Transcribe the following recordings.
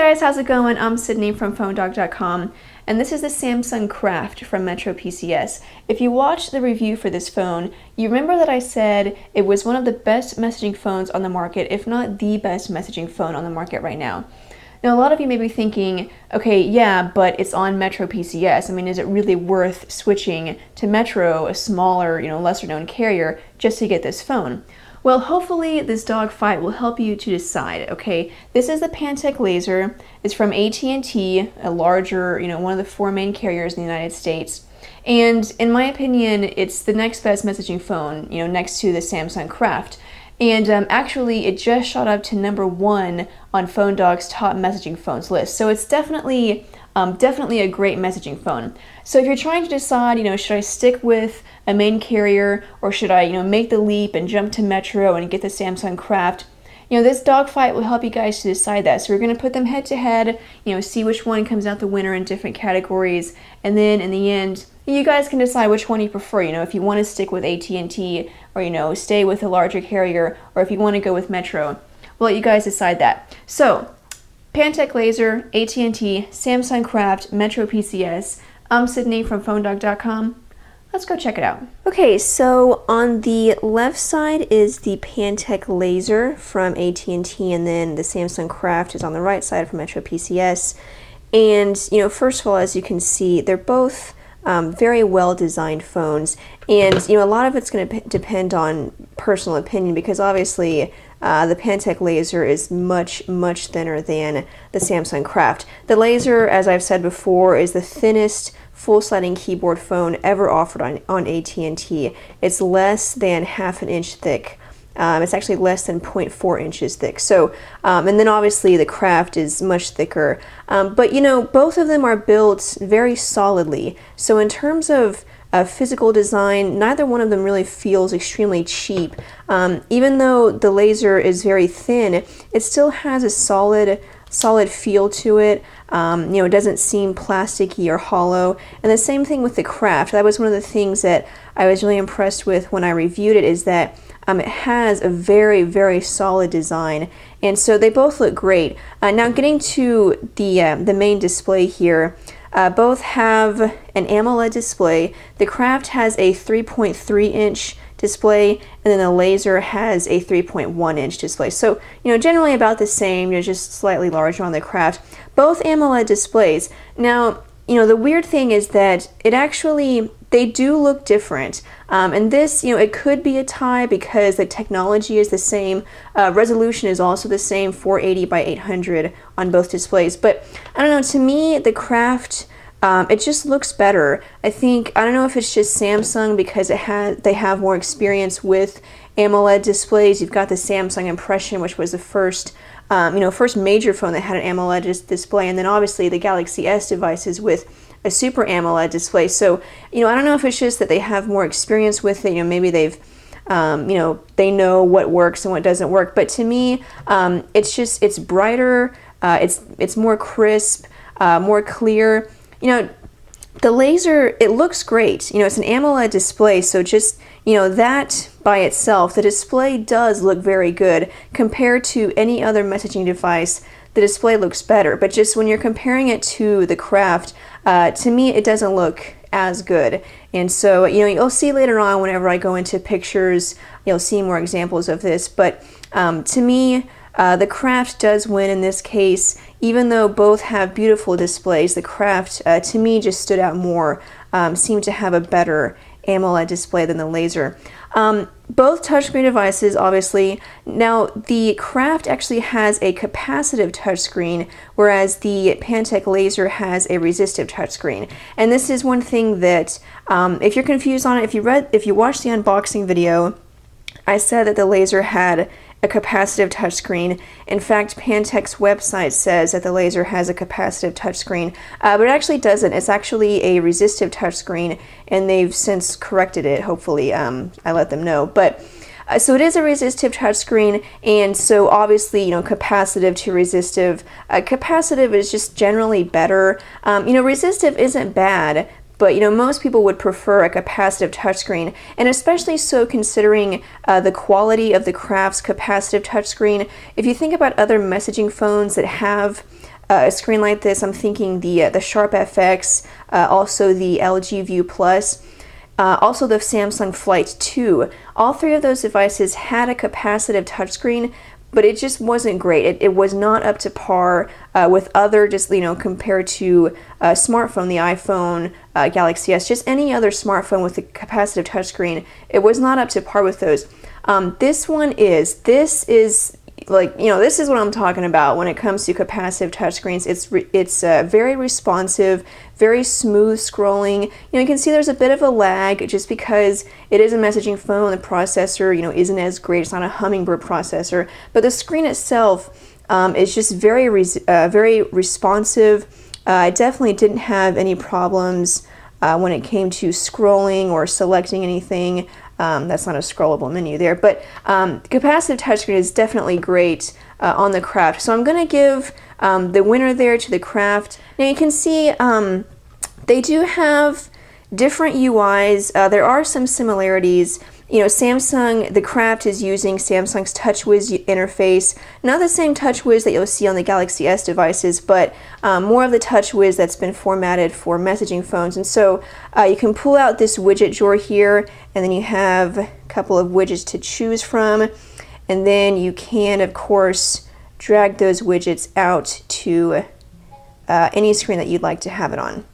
guys, how's it going? I'm Sydney from PhoneDog.com, and this is the Samsung Craft from Metro PCS. If you watched the review for this phone, you remember that I said it was one of the best messaging phones on the market, if not the best messaging phone on the market right now. Now, a lot of you may be thinking, okay, yeah, but it's on Metro PCS. I mean, is it really worth switching to Metro, a smaller, lesser known carrier, just to get this phone? Well, hopefully this Dogfight will help you to decide, okay? This is the Pantech laser. It's from AT&T, a larger, one of the 4 main carriers in the United States. And in my opinion, it's the next best messaging phone, next to the Samsung Craft. And actually, it just shot up to #1 on PhoneDog's top messaging phones list. So it's definitely a great messaging phone. So if you're trying to decide, should I stick with a main carrier or should I, make the leap and jump to Metro and get the Samsung Craft, this Dogfight will help you guys to decide that. So we're going to put them head to head, see which one comes out the winner in different categories, and then in the end, you guys can decide which one you prefer. If you want to stick with AT&T or stay with a larger carrier, or if you want to go with Metro, we'll let you guys decide that. So Pantech laser, AT&T, Samsung Craft, Metro PCS. I'm Sydney from PhoneDog.com. Let's go check it out. Okay, so on the left side is the Pantech laser from AT&T, and then the Samsung Craft is on the right side from Metro PCS. And first of all, as you can see, they're both very well designed phones, and a lot of it's going to depend on personal opinion, because obviously the Pantech laser is much thinner than the Samsung Craft. The laser, as I've said before, is the thinnest full sliding keyboard phone ever offered on AT&T. It's less than ½ an inch thick. It's actually less than 0.4 inches thick. So, and then obviously the Craft is much thicker. But both of them are built very solidly. So in terms of physical design, neither one of them really feels extremely cheap. Even though the laser is very thin, it still has a solid feel to it. It doesn't seem plasticky or hollow. And the same thing with the Craft. That was one of the things that I was really impressed with when I reviewed it, is that it has a very solid design, and so they both look great. Now getting to the main display here, both have an AMOLED display. The Craft has a 3.3 inch display, and then the laser has a 3.1 inch display. So generally about the same, just slightly larger on the Craft. Both AMOLED displays. Now the weird thing is that they do look different. And this, it could be a tie because the technology is the same. Resolution is also the same, 480 by 800 on both displays. But I don't know, to me, the Craft, it just looks better. I don't know if it's just Samsung because they have more experience with AMOLED displays. You've got the Samsung Impression, which was the first major phone that had an AMOLED display, and then obviously the Galaxy S devices with a Super AMOLED display. So, I don't know if it's just that they have more experience with it. Maybe they've, they know what works and what doesn't work. But to me, it's brighter. It's more crisp, more clear. The laser, it looks great. It's an AMOLED display, so just, that by itself, the display does look very good. Compared to any other messaging device, the display looks better. But just when you're comparing it to the Craft, to me, it doesn't look as good. And so, you'll see later on whenever I go into pictures, you'll see more examples of this. But to me, the Craft does win in this case. Even though both have beautiful displays, the Craft, to me, just stood out more, seemed to have a better AMOLED display than the laser. Both touchscreen devices, obviously. Now, the Craft actually has a capacitive touchscreen, whereas the Pantech laser has a resistive touchscreen. And this is one thing that, if you're confused on it, if you watched the unboxing video, I said that the laser had a capacitive touchscreen. In fact, Pantech's website says that the laser has a capacitive touchscreen, but it actually doesn't. It's actually a resistive touchscreen, and they've since corrected it. Hopefully, I let them know. But so it is a resistive touchscreen, and so obviously, capacitive to resistive. Capacitive is just generally better. Resistive isn't bad, But most people would prefer a capacitive touchscreen, and especially so considering the quality of the Craft's capacitive touchscreen. If you think about other messaging phones that have a screen like this, I'm thinking the Sharp FX, also the LG View Plus, also the Samsung Flight 2. All three of those devices had a capacitive touchscreen, but it just wasn't great. It was not up to par with other, just, you know, compared to a smartphone, the iPhone, Galaxy S, just any other smartphone with a capacitive touchscreen. It was not up to par with those. This is like, you know, this is what I'm talking about when it comes to capacitive touchscreens. It's very responsive, very smooth scrolling. You know, you can see there's a bit of a lag just because it is a messaging phone. The processor, you know, isn't as great. It's not a Hummingbird processor, but the screen itself is just very responsive. I definitely didn't have any problems when it came to scrolling or selecting anything. That's not a scrollable menu there, but capacitive touchscreen is definitely great on the Craft. So I'm going to give the winner there to the Craft. Now you can see they do have different UIs. There are some similarities. You know, the Craft is using Samsung's TouchWiz interface. Not the same TouchWiz that you'll see on the Galaxy S devices, but more of the TouchWiz that's been formatted for messaging phones. And so you can pull out this widget drawer here, and then you have a couple of widgets to choose from. And then you can, of course, drag those widgets out to any screen that you'd like to have it on.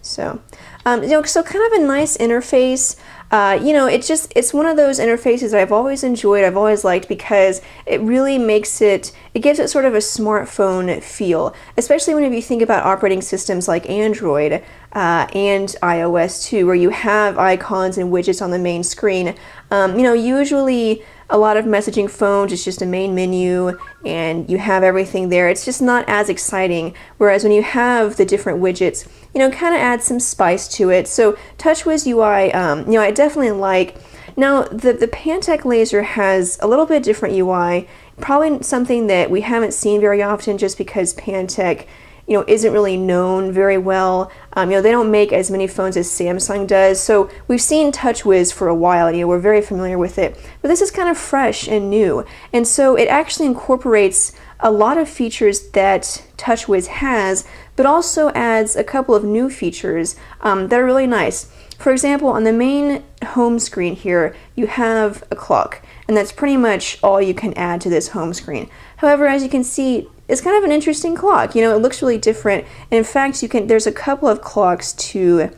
So, you know, so kind of a nice interface. You know, it's one of those interfaces that I've always enjoyed, I've always liked, because it really gives it sort of a smartphone feel, especially when you think about operating systems like Android and iOS too, where you have icons and widgets on the main screen. You know, usually a lot of messaging phones, it's just a main menu and you have everything there. It's just not as exciting, whereas when you have the different widgets, you know, kind of adds some spice to it. So TouchWiz UI, you know, I definitely like. Now the Pantech laser has a little bit different UI, probably something that we haven't seen very often just because Pantech, you know, isn't really known very well. You know, they don't make as many phones as Samsung does. So we've seen TouchWiz for a while, you know, we're very familiar with it. But this is kind of fresh and new. And so it actually incorporates a lot of features that TouchWiz has, but also adds a couple of new features that are really nice. For example, on the main home screen here, you have a clock, and that's pretty much all you can add to this home screen. However, as you can see, it's kind of an interesting clock. You know, it looks really different. And in fact, there's a couple of clocks to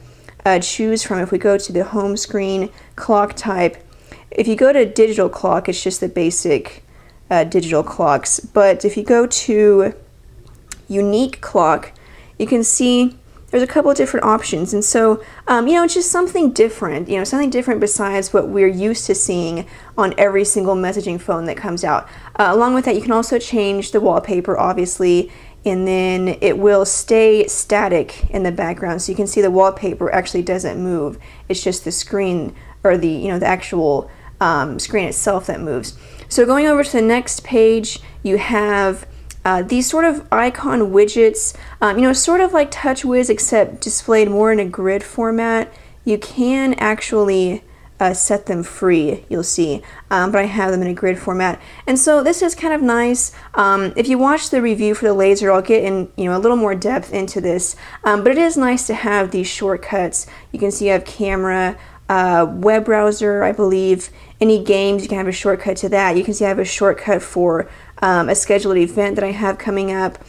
choose from. If we go to the home screen clock type, if you go to digital clock, it's just the basic digital clocks. But if you go to unique clock, you can see there's a couple of different options. And so, you know, it's just something different, you know, something different besides what we're used to seeing on every single messaging phone that comes out. Along with that, you can also change the wallpaper, obviously, and then it will stay static in the background. So you can see the wallpaper actually doesn't move. It's just the screen, or the, you know, the actual screen itself that moves. So going over to the next page, you have these sort of icon widgets, you know, sort of like TouchWiz, except displayed more in a grid format. You can actually set them free, you'll see, but I have them in a grid format. And so this is kind of nice. If you watch the review for the laser, I'll get in, you know, a little more depth into this, but it is nice to have these shortcuts. You can see you have camera, web browser, I believe. Any games, you can have a shortcut to that. You can see I have a shortcut for a scheduled event that I have coming up,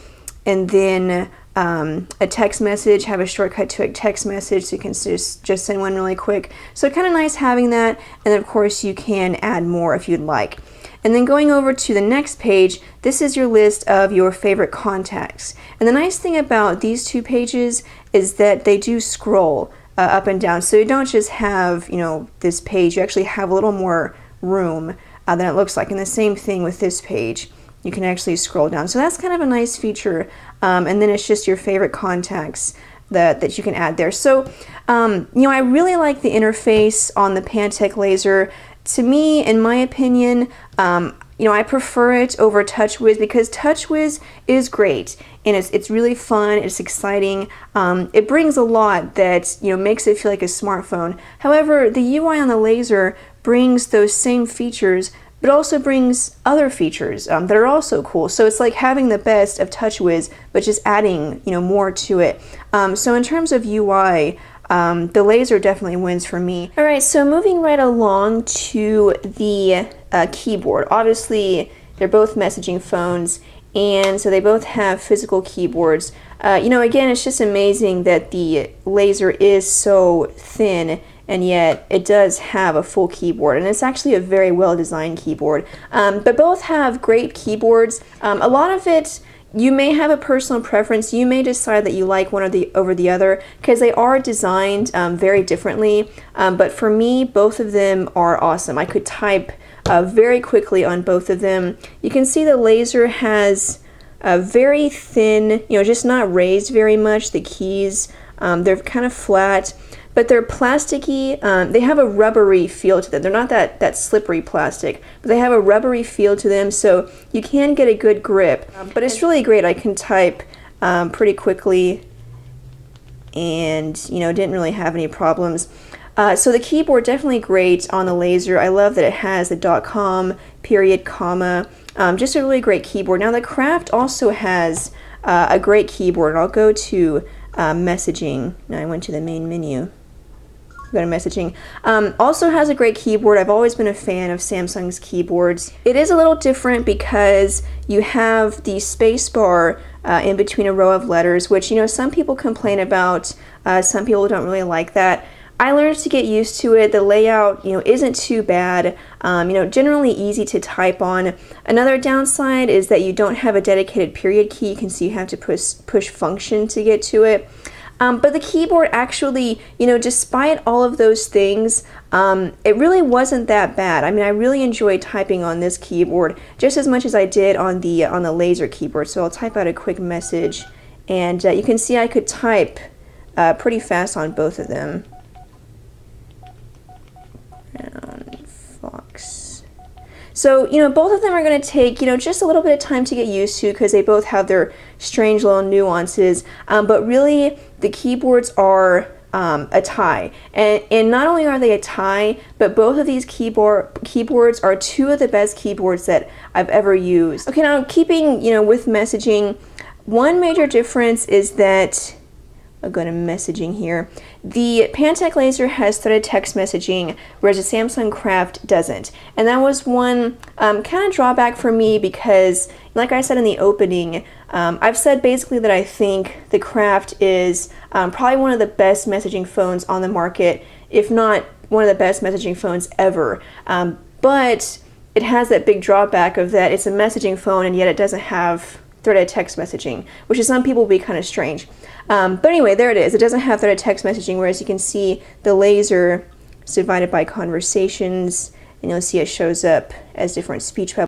and then a text message, have a shortcut to a text message, so you can just send one really quick. So kind of nice having that, and then of course you can add more if you'd like. And then going over to the next page, this is your list of your favorite contacts. And the nice thing about these two pages is that they do scroll up and down, so you don't just have, you know, this page, you actually have a little more room than it looks like. And the same thing with this page, you can actually scroll down. So that's kind of a nice feature, and then it's just your favorite contacts that you can add there. So, you know, I really like the interface on the Pantech laser. To me, in my opinion, you know, I prefer it over TouchWiz because TouchWiz is great and it's really fun, it's exciting. It brings a lot that, you know, makes it feel like a smartphone. However, the UI on the laser brings those same features but it also brings other features that are also cool. So it's like having the best of TouchWiz, but just adding, more to it. So in terms of UI, the laser definitely wins for me. All right, so moving right along to the keyboard. Obviously, they're both messaging phones, and so they both have physical keyboards. Again, it's just amazing that the laser is so thin, and yet it does have a full keyboard, and it's actually a very well-designed keyboard. But both have great keyboards. A lot of it, you may have a personal preference. You may decide that you like one over the other because they are designed very differently. But for me, both of them are awesome. I could type very quickly on both of them. You can see the laser has a very thin, just not raised very much. The keys, they're kind of flat, but they're plasticky. They have a rubbery feel to them. They're not that slippery plastic, but they have a rubbery feel to them, so you can get a good grip. But it's really great. I can type pretty quickly and, didn't really have any problems. So the keyboard, definitely great on the laser. I love that it has the .com, period, comma. Just a really great keyboard. Now the Craft also has a great keyboard. I'll go to messaging. Now I went to the main menu. Go to messaging. Also has a great keyboard. I've always been a fan of Samsung's keyboards. It is a little different because you have the space bar in between a row of letters, which some people complain about. Some people don't really like that. I learned to get used to it. The layout, isn't too bad. Generally easy to type on. Another downside is that you don't have a dedicated period key. You can see you have to push function to get to it. But the keyboard actually, despite all of those things, it really wasn't that bad. I mean, I really enjoyed typing on this keyboard just as much as I did on the laser keyboard. So I'll type out a quick message, and you can see I could type pretty fast on both of them. Fox. So, both of them are going to take, just a little bit of time to get used to because they both have their strange little nuances. But really, the keyboards are a tie. And not only are they a tie, but both of these keyboards are two of the best keyboards that I've ever used. Okay, now keeping, with messaging, one major difference is that I'll go to messaging here. The Pantech laser has threaded text messaging, whereas the Samsung Craft doesn't. And that was one kind of drawback for me because, like I said in the opening, I've said basically that I think the Craft is probably one of the best messaging phones on the market, if not one of the best messaging phones ever. But it has that big drawback of that it's a messaging phone and yet it doesn't have threaded text messaging, which to some people will be kind of strange. But anyway, there it is. It doesn't have threaded text messaging, whereas you can see the laser is divided by conversations, and you'll see it shows up as different speech bubbles.